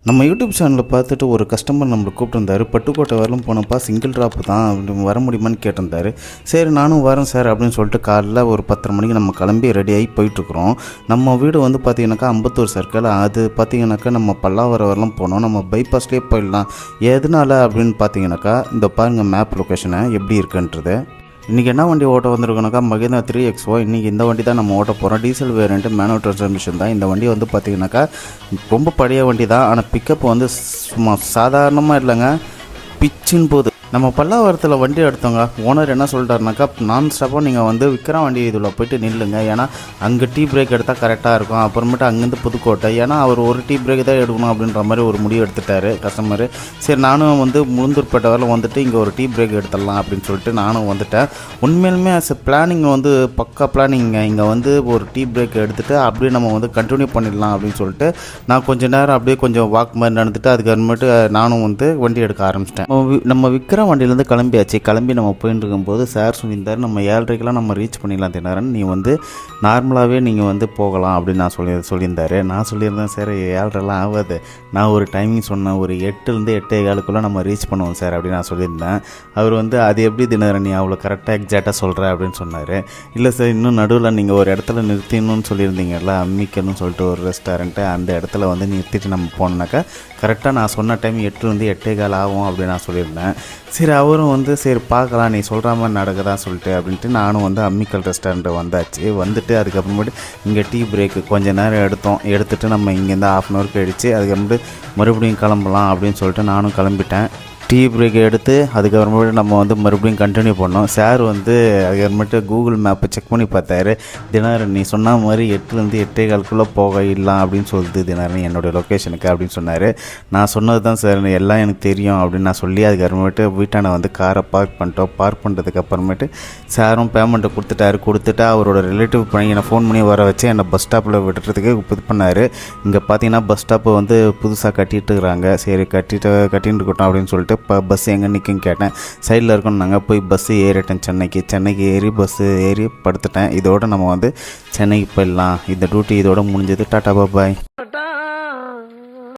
நம்ம யூடியூப் சேனலில் பார்த்துட்டு ஒரு கஸ்டமர் நம்மளை கூப்பிட்டுருந்தாரு. பட்டுக்கோட்டை வரலும் போனப்பா, சிங்கிள் ட்ராப் தான், வர முடியுமான்னு கேட்டிருந்தாரு. சரி நானும் வரேன் சார் அப்படின்னு சொல்லிட்டு காலைல ஒரு 10:30 மணிக்கு நம்ம கிளம்பி ரெடியாகி போயிட்டுருக்குறோம். நம்ம வீடு வந்து பார்த்திங்கனாக்கா அம்பத்தூர் சர்க்கிள். அது பார்த்திங்கனாக்கா நம்ம பல்லாவரம் வரலும் போனோம். நம்ம பைபாஸ்லேயே போயிடலாம். எதனால அப்படின்னு பார்த்தீங்கன்னாக்கா இந்த பாருங்கள் மேப் லொக்கேஷனை எப்படி இருக்குன்றது. இன்றைக்கி என்ன வண்டி ஓட்ட வந்திருக்கோனாக்கா மகேந்திரா 3XO. இன்றைக்கி இந்த வண்டி தான் நம்ம ஓட்ட போகிறோம். டீசல் வேரியண்ட்டு, மேனுவல் ட்ரான்ஸ்மிஷன் தான். இந்த வண்டி வந்து பார்த்திங்கனாக்கா ரொம்ப பழைய வண்டி தான். ஆனால் பிக்கப் வந்து சும்மா சாதாரணமாக இல்லைங்க, பிச்சின் போகுது. நம்ம பல்லாவரத்தில் வண்டி எடுத்தோங்க. ஓனர் என்ன சொல்லிட்டாருனாக்கா, நான் ஸ்டாப்பாக நீங்கள் வந்து விற்கிற வண்டி இதில் போய்ட்டு நில்லுங்க, ஏன்னா அங்கே டீ பிரேக் எடுத்தால் கரெக்டாக இருக்கும். அப்புறமேட்டு அங்கேருந்து புதுக்கோட்டை, ஏன்னா அவர் ஒரு டீ பிரேக் தான் எடுக்கணும் அப்படின்ற மாதிரி ஒரு முடிவு எடுத்துட்டார் கஸ்டமர். சரி நானும் வந்து முழுந்தூர்பேட்டை வரல வந்துட்டு இங்கே ஒரு டீ பிரேக் எடுத்துடலாம் அப்படின்னு சொல்லிட்டு நானும் வந்துட்டேன். உண்மையிலுமே பிளானிங் வந்து பக்கா பிளானிங்க. இங்கே வந்து ஒரு டீ பிரேக் எடுத்துகிட்டு அப்படியே நம்ம வந்து கண்டினியூ பண்ணிடலாம் அப்படின்னு சொல்லிட்டு நான் கொஞ்சம் நேரம் அப்படியே கொஞ்சம் வாக் மாதிரி நடந்துட்டு அதுக்கப்புறமேட்டு நானும் வந்து வண்டி எடுக்க ஆரம்பிச்சிட்டேன். நம்ம விற்கிற வண்டியிலேருந்து கிளம்பியாச்சு. கிளம்பி நம்ம போயிட்டு இருக்கும்போது சார் சொல்லியிருந்தார், நம்ம 7:30க்கெலாம் நம்ம ரீச் பண்ணிடலாம் தினரன், நீ வந்து நார்மலாகவே நீங்கள் வந்து போகலாம் அப்படின்னு நான் சொல்லியிருந்தார். நான் சொல்லியிருந்தேன், சார் 7:30லாம் ஆகாது, நான் ஒரு டைமிங் சொன்னேன், ஒரு 8லேருந்து 8:15 நம்ம ரீச் பண்ணுவோம் சார் அப்படின்னு நான் சொல்லியிருந்தேன். அவர் வந்து அது எப்படி தினரன் நீ அவ்வளோ கரெக்டாக எக்ஸாக்டாக சொல்கிற அப்படின்னு சொன்னார். இல்லை சார், இன்னும் நடுவில் நீங்கள் ஒரு இடத்துல நிறுத்திடணும்னு சொல்லியிருந்தீங்கல்ல, அம்மிக்கல்னு சொல்லிட்டு ஒரு ரெஸ்டாரண்ட்டு, அந்த இடத்துல வந்து நிறுத்திட்டு நம்ம போனோம்னாக்கா கரெக்டாக நான் சொன்ன டைம் 8லேருந்து 8:15 ஆகும் அப்படின்னு நான் சொல்லியிருந்தேன். சரி அவரும் வந்து சரி பார்க்கலாம், நீ சொல்கிற மாதிரி நடக்குதான் சொல்லிட்டு அப்படின்ட்டு நானும் வந்து அம்மிக்கல் ரெஸ்டாரண்ட்டு வந்தாச்சு. வந்துட்டு அதுக்கப்புறமேட்டு இங்கே டீ பிரேக்கு கொஞ்சம் நேரம் எடுத்துகிட்டு நம்ம இங்கேருந்து 1/2 hour கழிச்சு அதுக்கப்புறமேட்டு மறுபடியும் கிளம்பலாம் அப்படின்னு சொல்லிட்டு நானும் கிளம்பிட்டேன். டீ பிரேக் எடுத்து அதுக்கப்புறமேட்டு நம்ம வந்து மறுபடியும் கண்டினியூ பண்ணோம். சார் வந்து அதுக்கப்புறமேட்டு கூகுள் மேப்பை செக் பண்ணி பார்த்தாரு. தினகரன் நீ சொன்ன மாதிரி 8லேருந்து 8:15 போகலாம் அப்படின்னு சொல்லுது தினகரன் என்னோடய லொக்கேஷனுக்கு அப்படின்னு சொன்னார். நான் சொன்னது தான் சார், எல்லாம் எனக்கு தெரியும் அப்படின்னு நான் சொல்லி அதுக்கப்புறமேட்டு வீட்டான வந்து காரை பார்க் பண்ணிட்டோம். பார்க் பண்ணுறதுக்கு அப்புறமேட்டு சாரும் பேமெண்ட்டை கொடுத்துட்டு அவரோட ரிலேட்டிவ் பண்ணி என்னை ஃபோன் பண்ணி வர வச்சு என்னை பஸ் ஸ்டாப்பில் விட்டுறதுக்கு இது பண்ணார். இங்கே பார்த்தீங்கன்னா பஸ் ஸ்டாப்பை வந்து புதுசாக கட்டிட்டு இருக்கிறாங்க. சரி கட்டிட்டு இருக்கட்டும் அப்படின்னு சொல்லிட்டு இப்போ பஸ் எங்கே நிற்குன்னு கேட்டேன். சைடில் இருக்கணும். நாங்கள் போய் பஸ்ஸு ஏறிட்டேன். சென்னைக்கு ஏறி பஸ்ஸு ஏறி படுத்துட்டேன். இதோடு நம்ம வந்து சென்னைக்கு போயிடலாம். இந்த டியூட்டி இதோட முடிஞ்சது. டாடா பாய்.